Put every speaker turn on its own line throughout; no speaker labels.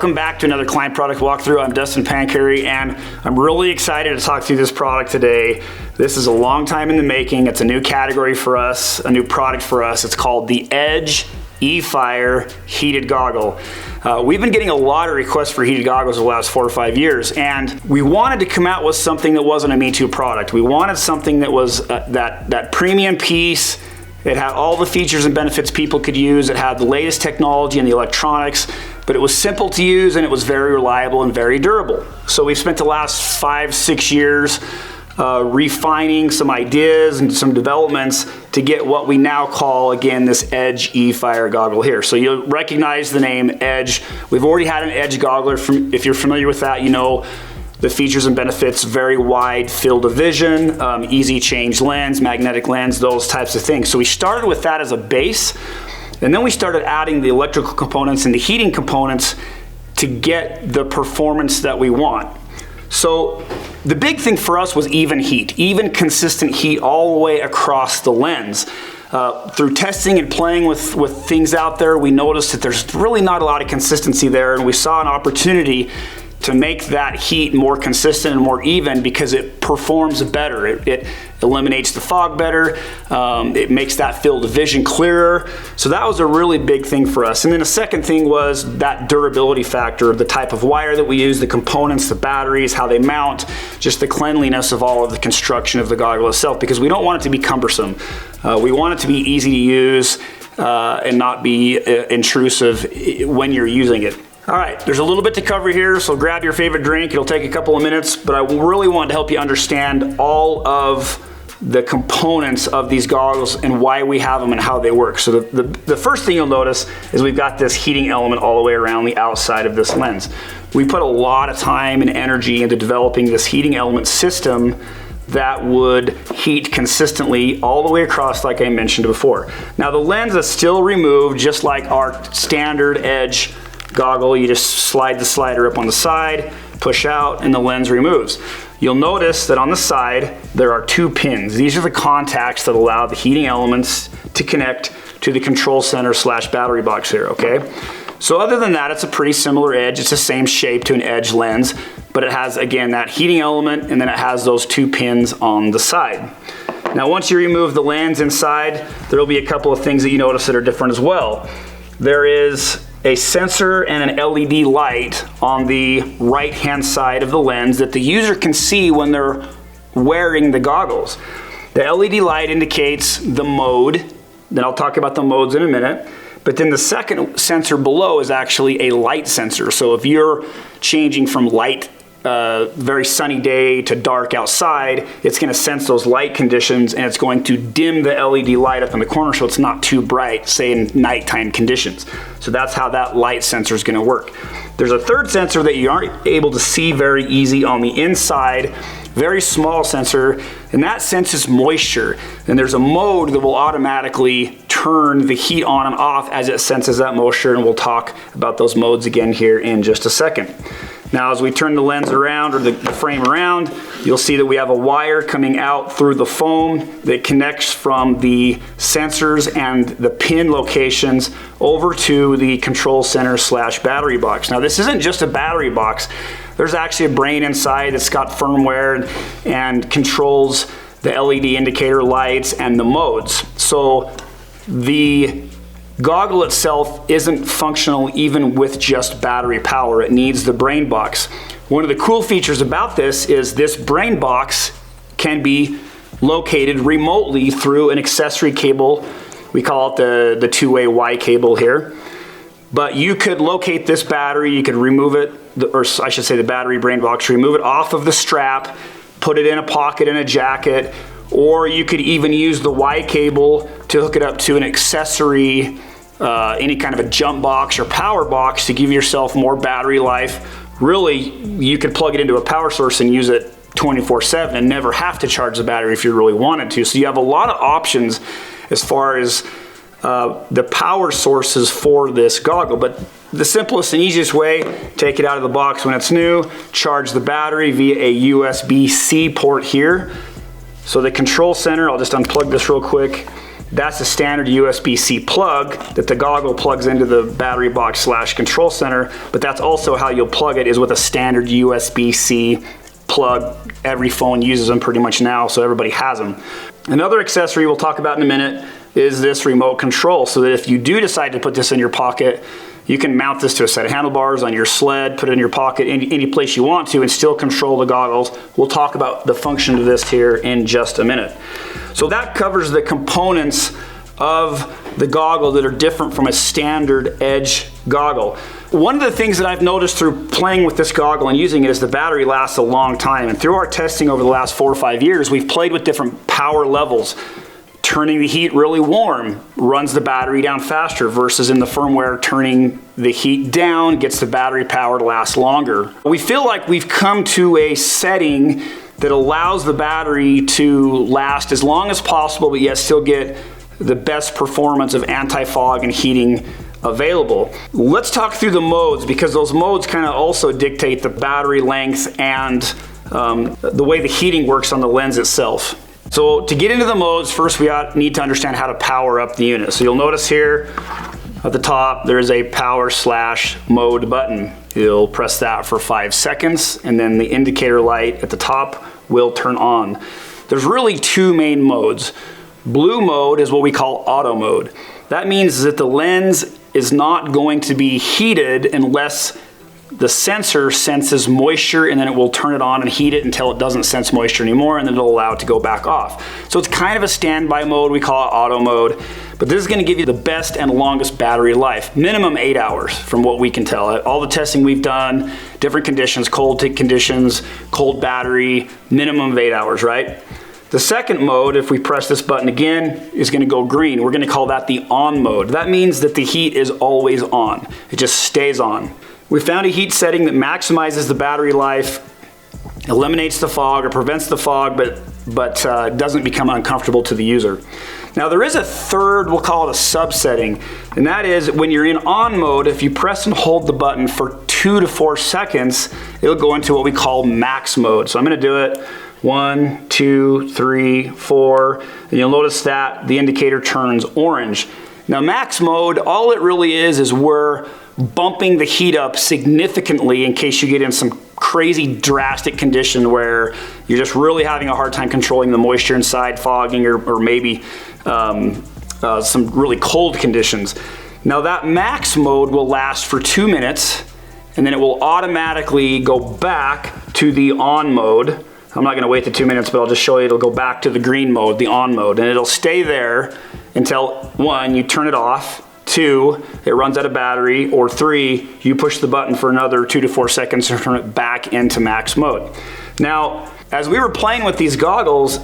Welcome back to another client product walkthrough. I'm Dustin Pancari, and I'm really excited to talk through this product today. This is a long time in the making. It's a new category for us, a new product for us. It's called the Edge eFire heated goggle. We've been getting a lot of requests for heated goggles the last 4 or 5 years, and we wanted to come out with something that wasn't a Me Too product. We wanted something that was that premium piece. It had all the features and benefits people could use. It had the latest technology and the electronics, but it was simple to use and it was very reliable and very durable. So we've spent the last 5-6 years refining some ideas and some developments to get what we now call, again, this Edge eFire goggle here. So you'll recognize the name Edge. We've already had an Edge goggler. If you're familiar with that, you know the features and benefits: very wide field of vision, easy change lens, magnetic lens, those types of things. So we started with that as a base, and then we started adding the electrical components and the heating components to get the performance that we want. So the big thing for us was even heat, even consistent heat all the way across the lens. Through testing and playing with things out there, we noticed that there's really not a lot of consistency there, and we saw an opportunity to make that heat more consistent and more even because it performs better. It eliminates the fog better. It makes that field of vision clearer. So that was a really big thing for us. And then the second thing was that durability factor, the type of wire that we use, the components, the batteries, how they mount, just the cleanliness of all of the construction of the goggle itself, because we don't want it to be cumbersome. We want it to be easy to use and not be intrusive when you're using it. All right, there's a little bit to cover here, so grab your favorite drink. It'll take a couple of minutes, but I really want to help you understand all of the components of these goggles and why we have them and how they work. So the first thing you'll notice is we've got this heating element all the way around the outside of this lens. We put a lot of time and energy into developing this heating element system that would heat consistently all the way across, like I mentioned before. Now the lens is still removed just like our standard Edge goggle. You just slide the slider up on the side, push out, and the lens removes. You'll notice that on the side there are 2 pins. These are the contacts that allow the heating elements to connect to the control center / battery box here, okay? So other than that, it's a pretty similar Edge. It's the same shape to an Edge lens, but it has, again, that heating element, and then it has those 2 pins on the side. Now once you remove the lens inside, there'll be a couple of things that you notice that are different as well. There is a sensor and an LED light on the right-hand side of the lens that the user can see when they're wearing the goggles. The LED light indicates the mode. Then I'll talk about the modes in a minute. But then the second sensor below is actually a light sensor. So if you're changing from light, very sunny day to dark outside, it's going to sense those light conditions and it's going to dim the LED light up in the corner so it's not too bright, say in nighttime conditions. So that's how that light sensor is going to work. There's a third sensor that you aren't able to see very easy on the inside, very small sensor, and that senses moisture. And there's a mode that will automatically turn the heat on and off as it senses that moisture, and we'll talk about those modes again here in just a second. Now as we turn the lens around, or the frame around, you'll see that we have a wire coming out through the foam that connects from the sensors and the pin locations over to the control center / battery box. Now this isn't just a battery box. There's actually a brain inside that's got firmware and controls the LED indicator lights and the modes. So the goggle itself isn't functional even with just battery power. It needs the brain box. One of the cool features about this is this brain box can be located remotely through an accessory cable. We call it the two-way Y cable here. But you could locate this battery, you could remove it, or I should say the battery brain box, remove it off of the strap, put it in a pocket in a jacket, or you could even use the Y cable to hook it up to an accessory, any kind of a jump box or power box to give yourself more battery life. Really, you could plug it into a power source and use it 24/7 and never have to charge the battery if you really wanted to. So you have a lot of options as far as the power sources for this goggle. But the simplest and easiest way, take it out of the box when it's new, charge the battery via a USB-C port here. So the control center, I'll just unplug this real quick. That's a standard USB-C plug that the goggle plugs into the battery box / control center, but that's also how you'll plug it, is with a standard USB-C plug. Every phone uses them pretty much now, so everybody has them. Another accessory we'll talk about in a minute is this remote control, so that if you do decide to put this in your pocket, you can mount this to a set of handlebars on your sled, put it in your pocket, any place you want to, and still control the goggles. We'll talk about the function of this here in just a minute. So that covers the components of the goggle that are different from a standard Edge goggle. One of the things that I've noticed through playing with this goggle and using it is the battery lasts a long time. And through our testing over the last 4 or 5 years, we've played with different power levels. Turning the heat really warm runs the battery down faster, versus in the firmware, turning the heat down gets the battery power to last longer. We feel like we've come to a setting that allows the battery to last as long as possible, but yet still get the best performance of anti-fog and heating available. Let's talk through the modes, because those modes kind of also dictate the battery length and the way the heating works on the lens itself. So to get into the modes, first we need to understand how to power up the unit. So you'll notice here at the top there is a power / mode button. You'll press that for 5 seconds, and then the indicator light at the top will turn on. There's really 2 main modes. Blue mode is what we call auto mode. That means that the lens is not going to be heated unless the sensor senses moisture, and then it will turn it on and heat it until it doesn't sense moisture anymore, and then it'll allow it to go back off. So it's kind of a standby mode, we call it auto mode, but this is going to give you the best and longest battery life, minimum 8 hours from what we can tell. All the testing we've done, different conditions, cold conditions, cold battery, minimum of 8 hours, right? The second mode, if we press this button again, is going to go green. We're going to call that the on mode. That means that the heat is always on. It just stays on. We found a heat setting that maximizes the battery life, eliminates the fog or prevents the fog, but doesn't become uncomfortable to the user. Now there is a third, we'll call it a subsetting, and that is when you're in on mode, if you press and hold the button for 2 to 4 seconds, it'll go into what we call max mode. So I'm going to do it 1, 2, 3, 4, and you'll notice that the indicator turns orange. Now max mode, all it really is we're bumping the heat up significantly in case you get in some crazy drastic condition where you're just really having a hard time controlling the moisture inside, fogging, or maybe some really cold conditions. Now that max mode will last for 2 minutes, and then it will automatically go back to the on mode. I'm not gonna wait the 2 minutes, but I'll just show you, it'll go back to the green mode, the on mode, and it'll stay there until 1, you turn it off, 2, it runs out of battery, or 3, you push the button for another 2 to 4 seconds to turn it back into max mode. Now, as we were playing with these goggles,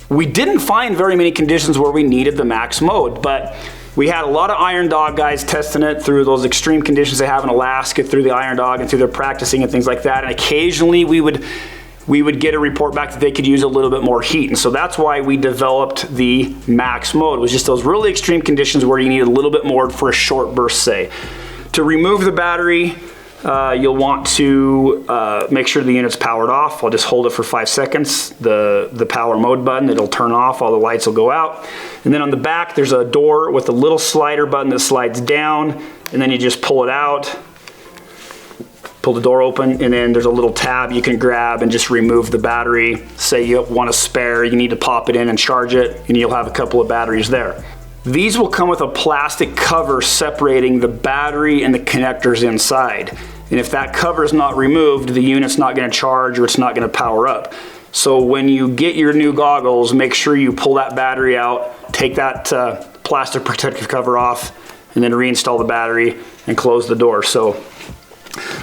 we didn't find very many conditions where we needed the max mode, but we had a lot of Iron Dog guys testing it through those extreme conditions they have in Alaska, through the Iron Dog and through their practicing and things like that, and occasionally we would get a report back that they could use a little bit more heat. And so that's why we developed the max mode. It was just those really extreme conditions where you need a little bit more for a short burst, say. To remove the battery, you'll want to make sure the unit's powered off. I'll just hold it for 5 seconds. The power mode button, it'll turn off, all the lights will go out. And then on the back, there's a door with a little slider button that slides down, and then you just pull it out, pull the door open, and then there's a little tab you can grab and just remove the battery. Say you want a spare, you need to pop it in and charge it, and you'll have a couple of batteries there. These will come with a plastic cover separating the battery and the connectors inside. And if that cover is not removed, the unit's not going to charge or it's not going to power up. So when you get your new goggles, make sure you pull that battery out, take that plastic protective cover off, and then reinstall the battery and close the door. So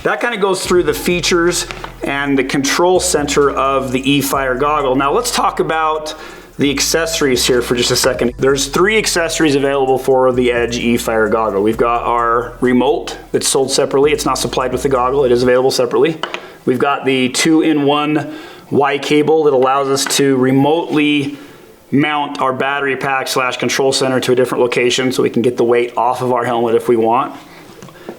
that kind of goes through the features and the control center of the eFire goggle. Now let's talk about the accessories here for just a second. There's 3 accessories available for the Edge eFire goggle. We've got our remote that's sold separately. It's not supplied with the goggle, it is available separately. We've got the 2-in-1 Y cable that allows us to remotely mount our battery pack / control center to a different location so we can get the weight off of our helmet if we want.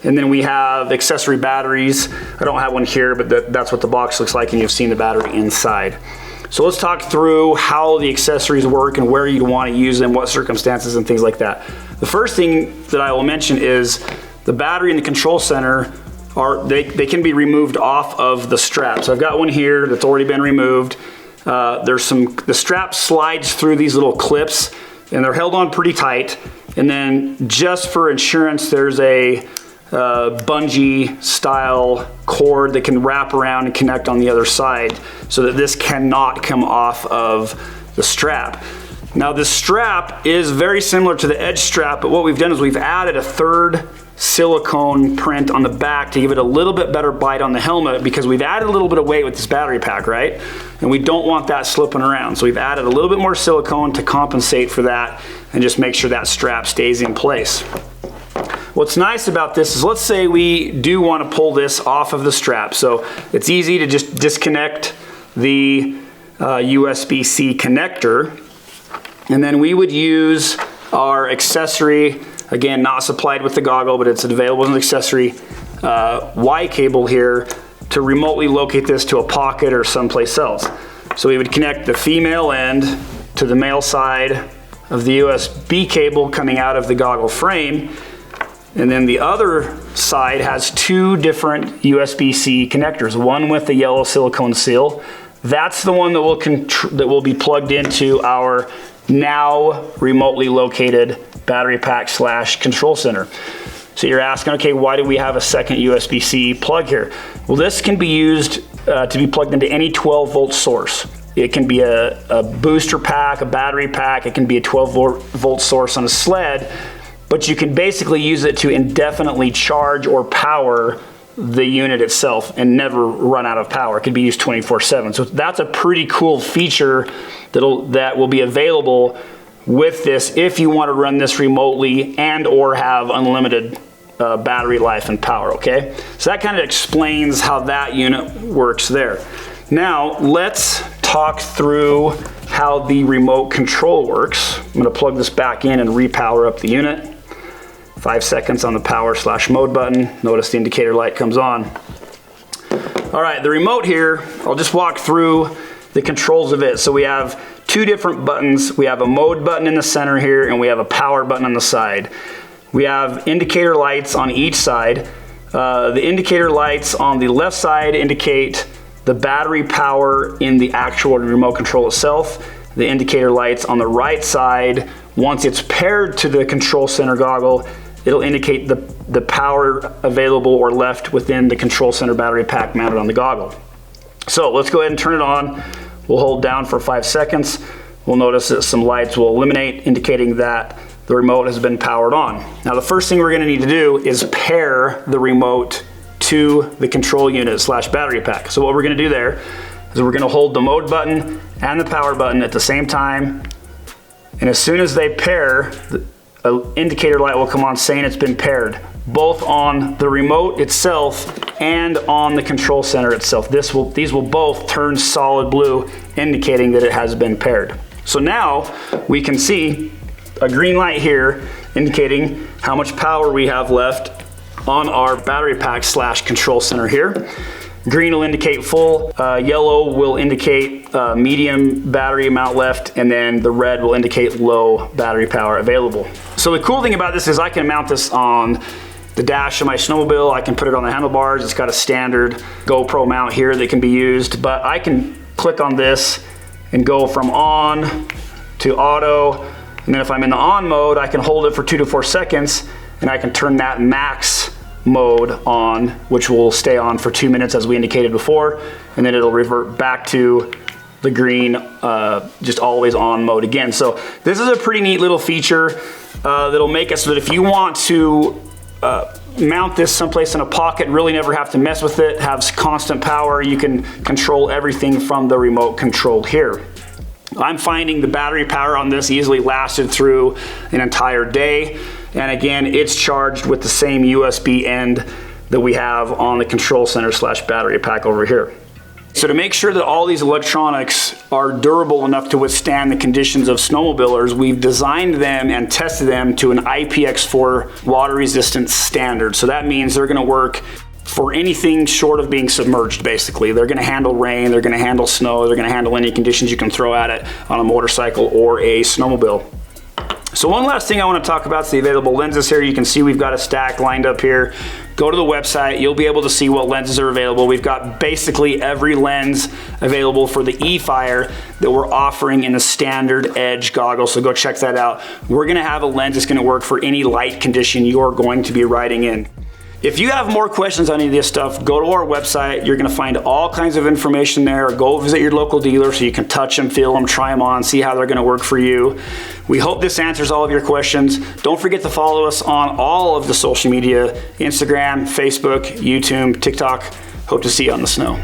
And then we have accessory batteries. I don't have one here, but that's what the box looks like, and you've seen the battery inside. So let's talk through how the accessories work and where you'd want to use them, what circumstances and things like that. The first thing that I will mention is the battery and the control center they can be removed off of the strap. So I've got one here that's already been removed. The strap slides through these little clips and they're held on pretty tight. And then just for insurance, there's a bungee style cord that can wrap around and connect on the other side so that this cannot come off of the strap. Now this strap is very similar to the edge strap, but what we've done is we've added a third silicone print on the back to give it a little bit better bite on the helmet, because we've added a little bit of weight with this battery pack, right? And we don't want that slipping around. So we've added a little bit more silicone to compensate for that and just make sure that strap stays in place. What's nice about this is, let's say we do want to pull this off of the strap. So it's easy to just disconnect the USB-C connector, and then we would use our accessory, again, not supplied with the goggle, but it's available as an accessory, Y cable here to remotely locate this to a pocket or someplace else. So we would connect the female end to the male side of the USB cable coming out of the goggle frame, and then the other side has two different USB-C connectors, one with the yellow silicone seal. That's the one that will be plugged into our now remotely located battery pack / control center. So you're asking, okay, why do we have a second USB-C plug here? Well, this can be used to be plugged into any 12-volt source. It can be a booster pack, a battery pack, it can be a 12-volt source on a sled, but you can basically use it to indefinitely charge or power the unit itself and never run out of power. It can be used 24/7. So that's a pretty cool feature that will be available with this if you want to run this remotely and or have unlimited battery life and power, okay? So that kind of explains how that unit works there. Now let's talk through how the remote control works. I'm going to plug this back in and repower up the unit. 5 seconds on the power / mode button. Notice the indicator light comes on. All right, the remote here, I'll just walk through the controls of it. So we have two different buttons. We have a mode button in the center here, and we have a power button on the side. We have indicator lights on each side. The indicator lights on the left side indicate the battery power in the actual remote control itself. The indicator lights on the right side, once it's paired to the control center goggle, it'll indicate the power available or left within the control center battery pack mounted on the goggle. So let's go ahead and turn it on. We'll hold down for 5 seconds. We'll notice that some lights will illuminate, indicating that the remote has been powered on. Now the first thing we're going to need to do is pair the remote to the control unit / battery pack. So what we're going to do there is we're going to hold the mode button and the power button at the same time, and as soon as they pair, an indicator light will come on saying it's been paired, both on the remote itself and on the control center itself. These will both turn solid blue, indicating that it has been paired. So now we can see a green light here indicating how much power we have left on our battery pack / control center here. Green will indicate full, yellow will indicate medium battery amount left, and then the red will indicate low battery power available. So the cool thing about this is I can mount this on the dash of my snowmobile. I can put it on the handlebars. It's got a standard GoPro mount here that can be used, but I can click on this and go from on to auto, and then if I'm in the on mode, I can hold it for 2 to 4 seconds, and I can turn that max mode on, which will stay on for 2 minutes as we indicated before, and then it'll revert back to the green, just always on mode again. So this is a pretty neat little feature that'll make it so that if you want to mount this someplace in a pocket and really never have to mess with it, have constant power, you can control everything from the remote control here. I'm finding the battery power on this easily lasted through an entire day. And again, it's charged with the same USB end that we have on the control center / battery pack over here. So to make sure that all these electronics are durable enough to withstand the conditions of snowmobilers, we've designed them and tested them to an IPX4 water resistant standard. So that means they're gonna work for anything short of being submerged, basically. They're gonna handle rain, they're gonna handle snow, they're gonna handle any conditions you can throw at it on a motorcycle or a snowmobile. So one last thing I want to talk about is the available lenses here. You can see we've got a stack lined up here. Go to the website, you'll be able to see what lenses are available. We've got basically every lens available for the eFire that we're offering in the standard Edge goggle, so go check that out. We're gonna have a lens that's gonna work for any light condition you're going to be riding in. If you have more questions on any of this stuff, go to our website. You're gonna find all kinds of information there. Go visit your local dealer so you can touch them, feel them, try them on, see how they're gonna work for you. We hope this answers all of your questions. Don't forget to follow us on all of the social media, Instagram, Facebook, YouTube, TikTok. Hope to see you on the snow.